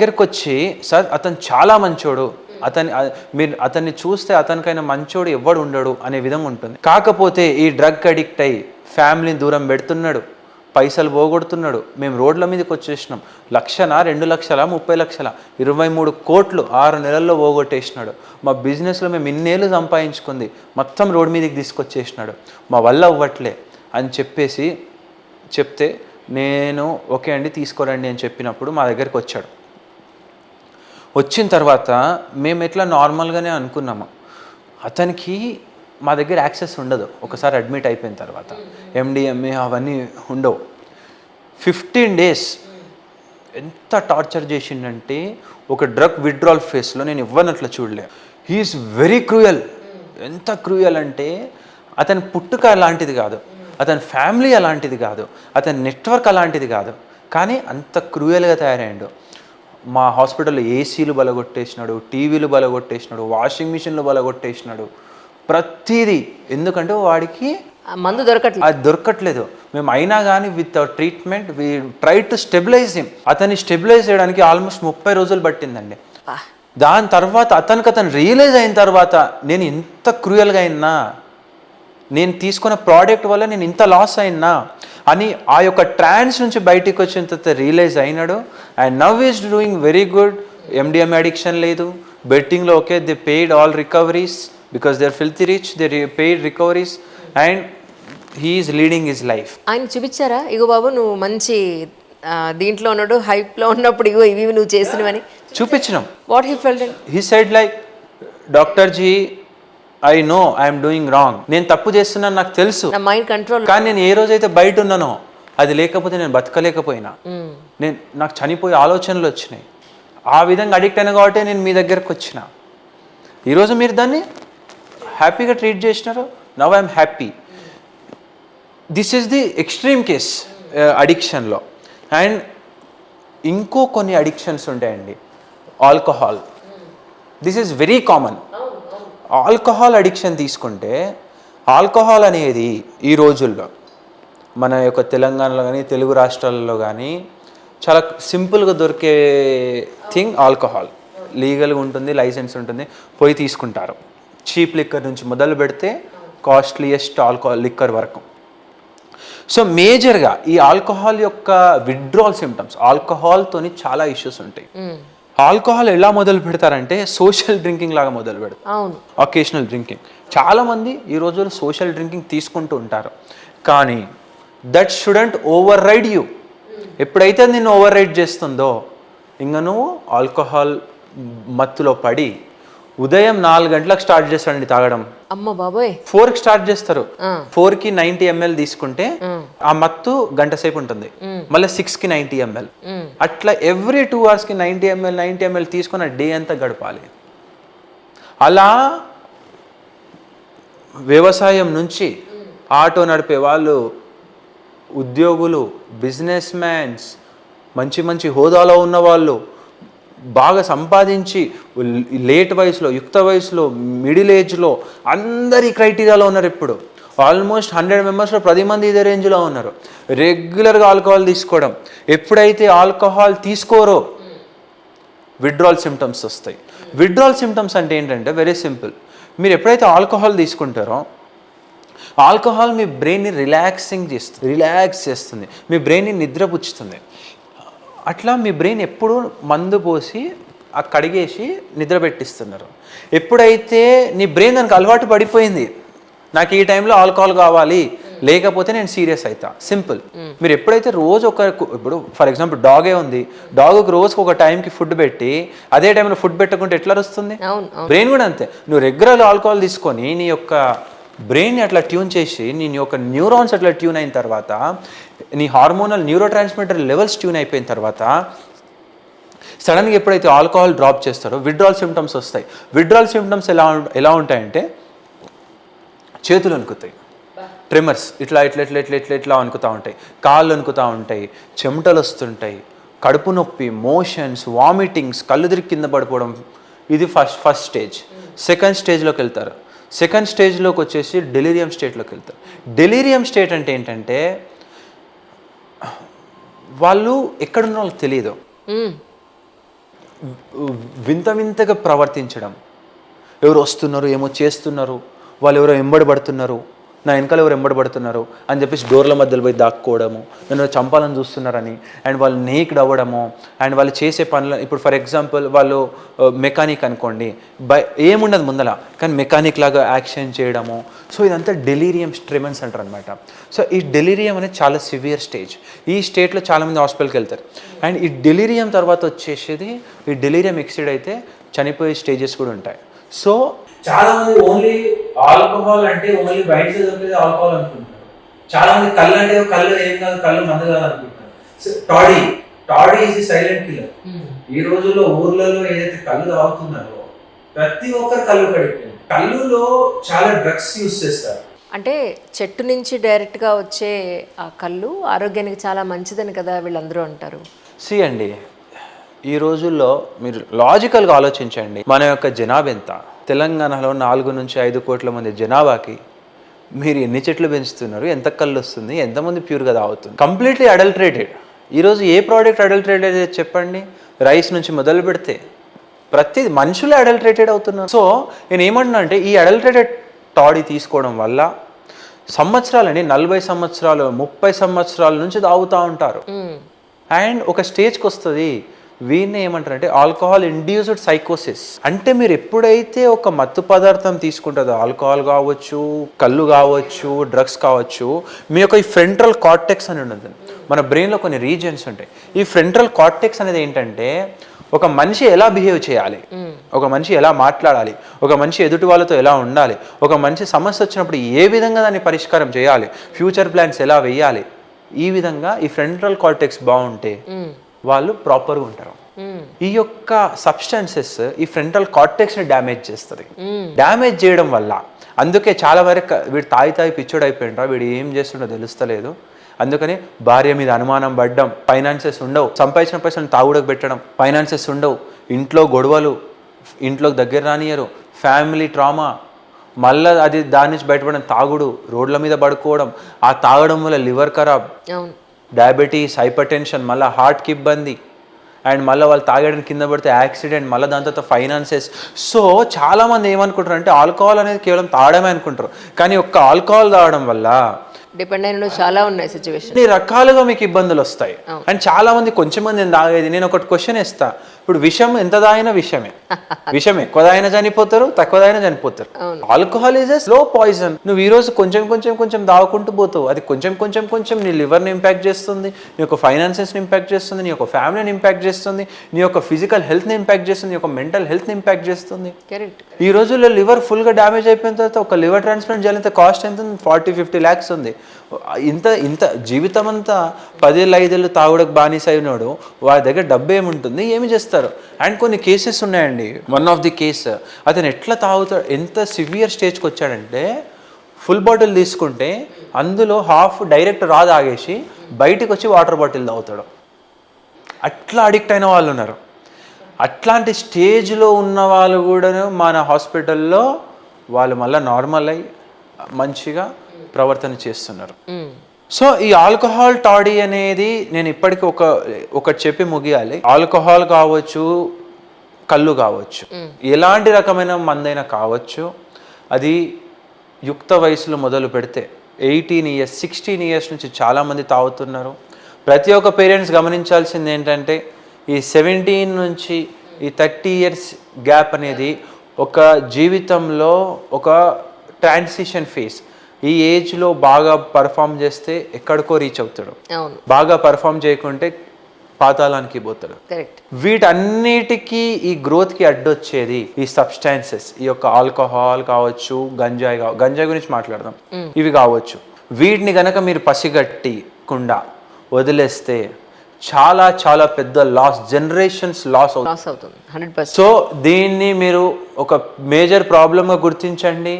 దగ్గరికి వచ్చి సార్ అతను చాలా మంచోడు, మీరు అతన్ని చూస్తే అతనికైనా మంచోడు ఎవ్వడు ఉండడు అనే విధంగా ఉంటుంది. కాకపోతే ఈ డ్రగ్ అడిక్ట్ అయ్యి ఫ్యామిలీని దూరం పెడుతున్నాడు, పైసలు పోగొడుతున్నాడు. మేము రోడ్ల మీదకి వచ్చేసినాం. 1,00,000, 2,00,000, 30,00,000, 23 కోట్లు 6 నెలల్లో పోగొట్టేసినాడు. మా బిజినెస్లో మేము ఇన్నేళ్ళు సంపాదించుకుంది మొత్తం రోడ్ మీదకి తీసుకొచ్చేసినాడు. మా వల్ల అవ్వట్లే అని చెప్తే నేను ఓకే అండి తీసుకోరండి అని చెప్పినప్పుడు మా దగ్గరికి వచ్చాడు. వచ్చిన తర్వాత మేము ఎట్లా నార్మల్గానే అనుకున్నాము, అతనికి మా దగ్గర యాక్సెస్ ఉండదు ఒకసారి అడ్మిట్ అయిపోయిన తర్వాత. MDMA అవన్నీ ఉండవు. 15 days ఎంత టార్చర్ చేసిండంటే ఒక డ్రగ్ విత్డ్రాల్ ఫేస్లో నేను ఇవ్వనట్లు చూడలే. He is very cruel. ఎంత క్రూయల్ అంటే అతని పుట్టుక అలాంటిది కాదు, అతని ఫ్యామిలీ అలాంటిది కాదు, అతని నెట్వర్క్ అలాంటిది కాదు, కానీ అంత క్రూయల్గా తయారయ్యాడు. మా హాస్పిటల్లో ఏసీలు బలగొట్టేసినాడు, టీవీలు బలగొట్టేసినాడు, వాషింగ్ మిషన్లు బలగొట్టేసినాడు, ప్రతిదీ. ఎందుకంటే వాడికి మందు దొరకట్లేదు. మేము అయినా కానీ with treatment we try to stabilise him. అతన్ని స్టెబిలైజ్ చేయడానికి ఆల్మోస్ట్ 30 రోజులు పట్టిందండి. దాని తర్వాత అతను రియలైజ్ అయిన తర్వాత నేను ఇంత క్రూయల్గా అయినా, నేను తీసుకున్న ప్రోడక్ట్ వల్ల నేను ఇంత లాస్ అయినా అని ఆ యొక్క ట్రాన్స్ నుంచి బయటికి వచ్చిన తర్వాత రియలైజ్ అయినాడు. And now is doing very good. MDMA addiction లేదు, బెట్టింగ్లో okay, they paid all recoveries because they are filthy rich, they paid recoveries and he is leading his life. ఆయన చూపించారా, ఇగో బాబు నువ్వు మంచి దీంట్లో ఉన్నాడు, హైప్లో ఉన్నప్పుడు ఇగో ఇవి నువ్వు చేసినవని చూపించినాం. What he felt? He said like, doctor ji I know I'm doing wrong, నేను తప్పు చేస్తున్నాను నాకు తెలుసు, నా మైండ్ కంట్రోల్. కానీ నేను ఏ రోజైతే బయట ఉన్నానో అది లేకపోతే నేను బతకలేకపోయినా, నాకు చనిపోయే ఆలోచనలు వచ్చినాయి. ఆ విధంగా అడిక్ట్ అయినా కాబట్టి నేను మీ దగ్గరకు వచ్చిన. ఈరోజు మీరు దాన్ని హ్యాపీగా ట్రీట్ చేసినారు. Now I'm happy. This is the extreme case అడిక్షన్లో. అండ్ ఇంకో కొన్ని అడిక్షన్స్ ఉంటాయండి. Alcohol, this is very common. Alcohol addiction తీసుకుంటే, ఆల్కహాల్ అనేది ఈ రోజుల్లో మన యొక్క తెలంగాణలో కానీ తెలుగు రాష్ట్రాలలో కానీ చాలా సింపుల్గా దొరికే థింగ్ ఆల్కహాల్. లీగల్గా ఉంటుంది, లైసెన్స్ ఉంటుంది, పోయి తీసుకుంటారు. చీప్ లిక్కర్ నుంచి మొదలు పెడితే కాస్ట్లీయెస్ట్ లిక్కర్ వరకు. సో మేజర్గా ఈ ఆల్కహాల్ యొక్క విత్డ్రాల్ సిమ్టమ్స్, ఆల్కహాల్తోని చాలా ఇష్యూస్ ఉంటాయి. ఆల్కహాల్ ఎలా మొదలు పెడతారంటే సోషల్ డ్రింకింగ్ లాగా మొదలు పెడతారు, అకేషనల్ డ్రింకింగ్. చాలామంది ఈ రోజుల్లో సోషల్ డ్రింకింగ్ తీసుకుంటూ ఉంటారు, కానీ that shouldn't override you. ఎప్పుడైతే నిన్ను ఓవర్ రైడ్ చేస్తుందో ఇంకా నువ్వు ఆల్కహాల్ మత్తులో పడి ఉదయం 4 గంటలకు స్టార్ట్ చేస్తాడండి తాగడం. అమ్మ బాబోయ్, 4కి స్టార్ట్ చేస్తారు. 4కి 90 ml తీసుకుంటే ఆ మత్తు గంట సేపు ఉంటుంది. మళ్ళీ 6కి 90 ml, అట్లా ఎవ్రీ 2 hours 90 ml తీసుకుని డే అంతా గడపాలి. అలా వ్యవసాయం నుంచి ఆటో నడిపే వాళ్ళు, ఉద్యోగులు, బిజినెస్ మ్యాన్స్, మంచి హోదాలో ఉన్న వాళ్ళు, బాగా సంపాదించి లేట్ వయసులో, యుక్త వయసులో, మిడిల్ ఏజ్లో అందరి క్రైటీరియాలో ఉన్నారు. ఇప్పుడు ఆల్మోస్ట్ 100 మెంబర్స్లో 10 మంది ఇదే రేంజ్లో ఉన్నారు. రెగ్యులర్గా ఆల్కహాల్ తీసుకోవడం. ఎప్పుడైతే ఆల్కహాల్ తీసుకోరో విత్డ్రాల్ సిమ్టమ్స్ వస్తాయి. విత్డ్రాల్ సిమ్టమ్స్ అంటే ఏంటంటే వెరీ సింపుల్. మీరు ఎప్పుడైతే ఆల్కహాల్ తీసుకుంటారో, ఆల్కహాల్ మీ బ్రెయిన్ని రిలాక్స్ చేస్తుంది, మీ బ్రెయిన్ని నిద్రపుచ్చుతుంది. అట్లా మీ బ్రెయిన్ ఎప్పుడు మందు పోసి కడిగేసి నిద్ర పెట్టిస్తున్నారు. ఎప్పుడైతే నీ బ్రెయిన్ దానికి అలవాటు పడిపోయింది, నాకు ఈ టైంలో ఆల్కహాల్ కావాలి లేకపోతే నేను సీరియస్ అవుతా, సింపుల్. మీరు ఎప్పుడైతే రోజు ఇప్పుడు ఫర్ ఎగ్జాంపుల్ డాగే ఉంది, డాగ్కి రోజుకి ఒక టైంకి ఫుడ్ పెట్టి అదే టైంలో ఫుడ్ పెట్టకుంటే ఎట్లా వస్తుంది? బ్రెయిన్ కూడా అంతే. నువ్వు రెగ్యులర్ ఆల్కహాల్ తీసుకొని నీ యొక్క బ్రెయిన్ని అట్లా ట్యూన్ చేసి నీ యొక్క న్యూరాన్స్ అట్లా ట్యూన్ అయిన తర్వాత, నీ hormonal neuro transmitter levels tune అయిపోయిన తర్వాత సడన్గా ఎప్పుడైతే ఆల్కహాల్ డ్రాప్ చేస్తారో విత్డ్రాల్ సిమ్టమ్స్ వస్తాయి. విత్డ్రాల్ సిమ్టమ్స్ ఎలా ఉంటాయంటే చేతులు వణుకుతాయి, ట్రిమర్స్, ఇట్లా వణుకుతూ ఉంటాయి, కాళ్ళు వణుకుతూ ఉంటాయి, చెమటలు వస్తుంటాయి, కడుపు నొప్పి, మోషన్స్, వామిటింగ్స్, కళ్ళు తిరిగి కింద పడిపోవడం. ఇది ఫస్ట్ స్టేజ్. సెకండ్ స్టేజ్లోకి వెళ్తారు. సెకండ్ స్టేజ్లోకి వచ్చేసి డెలీరియం స్టేట్లోకి వెళ్తారు. డెలీరియం స్టేట్ అంటే ఏంటంటే వాళ్ళు ఎక్కడున్న వాళ్ళకి తెలియదు. వింత వింతగా ప్రవర్తించడం, ఎవరు వస్తున్నారు ఏమో చేస్తున్నారు, వాళ్ళు ఎవరో ఎంబడబడుతున్నారు, నా వెనకాల ఎవరు ఎంబడబడుతున్నారు అని చెప్పేసి డోర్ల మధ్యలో పోయి దాక్కోవడము, నన్ను చంపాలని చూస్తున్నారని, అండ్ వాళ్ళు నేక్డ్ అవ్వడము, అండ్ వాళ్ళు చేసే పనులు. ఇప్పుడు ఫర్ ఎగ్జాంపుల్ వాళ్ళు మెకానిక్ అనుకోండి, ఏముండదు ముందల, కానీ మెకానిక్ లాగా యాక్షన్ చేయడము. సో ఇదంతా డెలీరియం ట్రెమెన్స్ అంటారు అనమాట. సో ఈ డెలీరియం అనేది చాలా సివియర్ స్టేజ్. ఈ స్టేట్లో చాలామంది హాస్పిటల్కి వెళ్తారు. అండ్ ఈ డెలీరియం తర్వాత వచ్చేసేది, ఈ డెలీరియం ఎక్సిడ్ అయితే చనిపోయే స్టేజెస్ కూడా ఉంటాయి. సో చాలా మంది ఓన్లీ ఆల్కహాల్ అంటే ఓన్లీ బయట దొరికేది ఆల్కహాల్ అనుకుంటారు. చాలా మంది కళ్ళు అంటే కళ్ళు ఏం కాదు, కళ్ళు మందు కాదు అనుకుంటారు. So toddy is silent killer. ఈ రోజుల్లో ఊర్లలో ఏదైతే కళ్ళు తాగుతున్నారో ప్రతి ఒక్కరు కళ్ళు కడిపోయింది. కళ్ళులో చాలా డ్రగ్స్ యూజ్ చేస్తారు. అంటే చెట్టు నుంచి డైరెక్ట్గా వచ్చే ఆ కళ్ళు ఆరోగ్యానికి చాలా మంచిదని కదా వీళ్ళందరూ అంటారు. అండి, ఈ రోజుల్లో మీరు లాజికల్గా ఆలోచించండి. మన యొక్క జనాభా ఎంత? తెలంగాణలో 4 నుంచి 5 కోట్ల మంది జనాభాకి మీరు ఎన్ని చెట్లు పెంచుతున్నారు, ఎంత కళ్ళు వస్తుంది, ఎంతమంది ప్యూర్గా తాగుతుంది? Completely adulterated. ఈరోజు ఏ ప్రోడక్ట్ అడల్టరేటెడ్ చెప్పండి? రైస్ నుంచి మొదలు పెడితే ప్రతి మనుషులే అడల్టరేటెడ్ అవుతున్నారు. సో నేను ఏమంటున్నా అంటే ఈ అడల్టరేటెడ్ టాడీ తీసుకోవడం వల్ల సంవత్సరాలండి, 40 సంవత్సరాలు 30 సంవత్సరాల నుంచి తాగుతూ ఉంటారు. అండ్ ఒక స్టేజ్కి వస్తుంది, వీటిని ఏమంటారంటే ఆల్కహాల్ ఇండ్యూస్డ్ సైకోసిస్. అంటే మీరు ఎప్పుడైతే ఒక మత్తు పదార్థం తీసుకుంటుందో, ఆల్కహాల్ కావచ్చు, కళ్ళు కావచ్చు, డ్రగ్స్ కావచ్చు, మీ యొక్క ఈ ఫ్రంటల్ కార్టెక్స్ అని ఉండదు. మన బ్రెయిన్లో కొన్ని రీజియన్స్ ఉంటాయి. ఈ ఫ్రంటల్ కార్టెక్స్ అనేది ఏంటంటే ఒక మనిషి ఎలా బిహేవ్ చేయాలి, ఒక మనిషి ఎలా మాట్లాడాలి, ఒక మనిషి ఎదుటి వాళ్ళతో ఎలా ఉండాలి, ఒక మనిషి సమస్య వచ్చినప్పుడు ఏ విధంగా దాన్ని పరిష్కారం చేయాలి, ఫ్యూచర్ ప్లాన్స్ ఎలా వేయాలి, ఈ విధంగా ఈ ఫ్రంటల్ కార్టెక్స్ బాగుంటే వాళ్ళు ప్రాపర్గా ఉంటారు. ఈ యొక్క సబ్స్టెన్సెస్ ఈ ఫ్రంటల్ కార్టెక్స్ని డ్యామేజ్ చేస్తుంది. డ్యామేజ్ చేయడం వల్ల అందుకే చాలా వరకు వీడు తాగి పిచ్చోడు అయిపోయిండ్రా, వీడు ఏం చేస్తుండో తెలుస్తలేదు, అందుకని భార్య మీద అనుమానం పడ్డం, ఫైనాన్సెస్ ఉండవు, సంపాదించిన పైసలు తాగుడకు పెట్టడం, ఫైనాన్సెస్ ఉండవు, ఇంట్లో గొడవలు, ఇంట్లోకి దగ్గర రానియరు, ఫ్యామిలీ ట్రామా, మళ్ళీ అది దాని నుంచి బయటపడడం తాగుడు, రోడ్ల మీద పడుకోవడం, ఆ తాగడం వల్ల లివర్ ఖరాబ్, డయాబెటీస్, హైపర్ టెన్షన్, మళ్ళీ హార్ట్కి ఇబ్బంది, అండ్ మళ్ళీ వాళ్ళు తాగడానికి కింద పడితే యాక్సిడెంట్, మళ్ళీ దాని తర్వాత ఫైనాన్సెస్. సో చాలామంది ఏమనుకుంటారు అంటే ఆల్కహాల్ అనేది కేవలం తాగడమే అనుకుంటారు, కానీ ఒక్క ఆల్కహాల్ తాగడం వల్ల డిపెండ్ అయిన చాలా ఉన్నాయి సిచ్యువేషన్, అన్ని రకాలుగా మీకు ఇబ్బందులు వస్తాయి. అండ్ చాలా మంది కొంచెం మంది తాగేది. నేను ఒకటి క్వశ్చన్ ఇస్తా, ఇప్పుడు విషం ఎంత తాగినా విషం ఎక్కువ తాగినా చనిపోతారు, తక్కువ తాగినా చనిపోతారు. Alcohol is a slow poison. నువ్వు ఈ రోజు కొంచెం తాగుకుంటూ పోతావు, అది కొంచెం నీ లివర్ని ఇంపాక్ట్ చేస్తుంది, నీ యొక్క ఫైనాన్సెస్ని ఇంపాక్ట్ చేస్తుంది, నీ యొక్క ఫ్యామిలీని ఇంపాక్ట్ చేస్తుంది, నీ యొక్క ఫిజికల్ హెల్త్ని ఇంపాక్ట్ చేస్తుంది, నీ యొక్క మెంటల్ హెల్త్ని ఇంపాక్ట్ చేస్తుంది. ఈ రోజుల్లో లివర్ ఫుల్గా డ్యామేజ్ అయిపోయిన తర్వాత ఒక లివర్ ట్రాన్స్ప్లాంట్ చేయాలంటే కాస్ట్ ఎంత? 40-50 lakhs ఉంది. ఇంత జీవితం అంతా 10 ఏళ్ళు 5 ఏళ్ళు తాగుడకు బానిస అయినాడు, వారి దగ్గర డబ్బు ఏముంటుంది, ఏమి చేస్తారు? అండ్ కొన్ని కేసెస్ ఉన్నాయండి. వన్ ఆఫ్ ది కేస్, అతను ఎట్లా తాగుతాడు, ఎంత సివియర్ స్టేజ్కి వచ్చాడంటే ఫుల్ బాటిల్ తీసుకుంటే అందులో హాఫ్ డైరెక్ట్ తాగేసి బయటకు వచ్చి వాటర్ బాటిల్ తాగుతాడు. అట్లా అడిక్ట్ అయిన వాళ్ళు ఉన్నారు. అట్లాంటి స్టేజ్లో ఉన్న వాళ్ళు కూడా మన హాస్పిటల్లో వాళ్ళు మళ్ళీ నార్మల్ అయ్యి మంచిగా ప్రవర్తన చేస్తున్నారు. సో ఈ ఆల్కహాల్ టాడీ అనేది నేను ఇప్పటికీ ఒకటి చెప్పి ముగియాలి. ఆల్కహాల్ కావచ్చు, కళ్ళు కావచ్చు, ఎలాంటి రకమైన మందైనా కావచ్చు, అది యుక్త వయసులో మొదలు పెడితే 18 years 16 years నుంచి చాలామంది తాగుతున్నారు. ప్రతి ఒక్క పేరెంట్స్ గమనించాల్సింది ఏంటంటే ఈ 17 నుంచి ఈ 30 years గ్యాప్ అనేది ఒక జీవితంలో ఒక ట్రాన్సిషన్ ఫేజ్. ఈ ఏజ్లో బాగా పర్ఫామ్ చేస్తే ఎక్కడికో రీచ్ అవుతాడు, బాగా పర్ఫామ్ చేయకుంటే పాతాళానికి పోతాడు. వీటన్నిటికీ ఈ గ్రోత్కి అడ్డొచ్చేది ఈ సబ్స్టాన్సెస్, ఈ యొక్క ఆల్కహాల్ కావచ్చు, గంజాయి గురించి మాట్లాడదాం, ఇవి కావచ్చు. వీటిని గనక మీరు పసిగట్టకుండా వదిలేస్తే చాలా పెద్ద లాస్, జనరేషన్స్ లాస్ అవుతుంది. సో దీన్ని మీరు ఒక మేజర్ ప్రాబ్లమ్గా గుర్తించండి.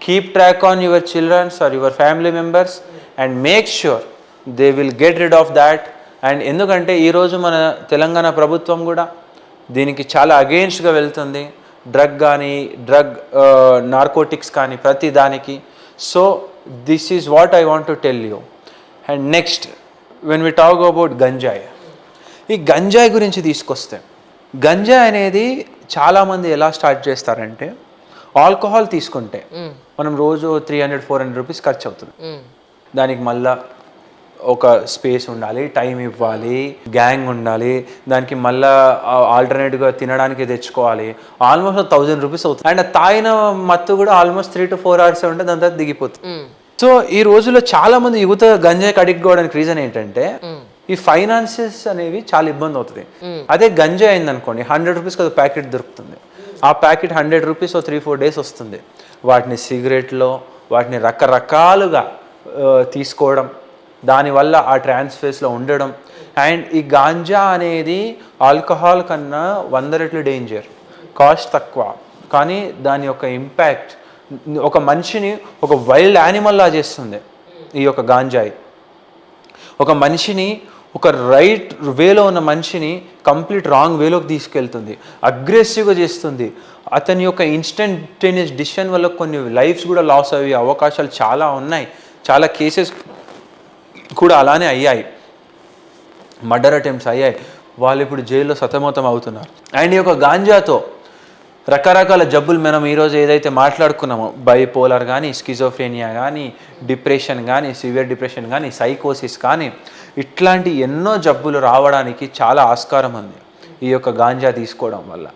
Keep track on your children or your family members and make sure they will get rid of that. And ఎందుకంటే ఈరోజు మన తెలంగాణ ప్రభుత్వం కూడా దీనికి చాలా అగెయిన్స్ట్గా వెళ్తుంది. డ్రగ్ నార్కోటిక్స్ కానీ ప్రతి దానికి. So this is what I want to tell you. And next when we talk about ganjai, ఈ గంజాయి గురించి తీసుకొస్తే గంజా అనేది చాలామంది ఎలా స్టార్ట్ చేస్తారంటే ఆల్కహాల్ తీసుకుంటే మనం రోజు 300-400 రూపీస్ ఖర్చు అవుతుంది. దానికి మళ్ళా ఒక స్పేస్ ఉండాలి, టైం ఇవ్వాలి, గ్యాంగ్ ఉండాలి, దానికి మళ్ళా ఆల్టర్నేట్గా తినడానికి తెచ్చుకోవాలి. ఆల్మోస్ట్ 1000 రూపీస్ అవుతుంది. అండ్ తాగిన మత్తు కూడా ఆల్మోస్ట్ 3 to 4 hours ఉంటే దాని తర్వాత దిగిపోతుంది. సో ఈ రోజుల్లో చాలా మంది యువత గంజాయికి అడిక్ట్ కావడానికి రీజన్ ఏంటంటే ఈ ఫైనాన్సెస్ అనేవి చాలా ఇబ్బంది అవుతుంది. అదే గంజాయి అయిందనుకోండి 100 రూపీస్కి ఒక ప్యాకెట్ దొరుకుతుంది. ఆ ప్యాకెట్ 100 రూపీస్ 3-4 days వస్తుంది. వాటిని సిగరెట్లో వాటిని రకరకాలుగా తీసుకోవడం, దానివల్ల ఆ ట్రాన్స్ఫేస్లో ఉండడం. అండ్ ఈ గాంజా అనేది ఆల్కహాల్ కన్నా 100 రెట్లు డేంజర్. కాస్ట్ తక్కువ కానీ దాని యొక్క ఇంపాక్ట్ ఒక మనిషిని ఒక వైల్డ్ యానిమల్లా చేస్తుంది. ఈ యొక్క గాంజాయి ఒక మనిషిని, ఒక రైట్ వేలో ఉన్న మనిషిని కంప్లీట్ రాంగ్ వేలోకి తీసుకెళ్తుంది, అగ్రెసివ్గా చేస్తుంది. అతని యొక్క ఇన్స్టంటేనియస్ డిసిషన్ వల్ల కొన్ని లైఫ్స్ కూడా లాస్ అయ్యే అవకాశాలు చాలా ఉన్నాయి. చాలా కేసెస్ కూడా అలానే అయ్యాయి, మర్డర్ అటెంప్ట్స్ అయ్యాయి. వాళ్ళు ఇప్పుడు జైల్లో సతమతం అవుతున్నారు. అండ్ ఈ యొక్క గాంజాతో రకరకాల జబ్బులు మనం ఈరోజు ఏదైతే మాట్లాడుకున్నామో, బైపోలర్ కానీ, స్కిజోఫ్రేనియా కానీ, డిప్రెషన్ కానీ, సివియర్ డిప్రెషన్ కానీ, సైకోసిస్ కానీ, ఇట్లాంటి ఎన్నో జబ్బులు రావడానికి చాలా ఆస్కారం ఉంది ఈ యొక్క గాంజా తీసుకోవడం వల్ల.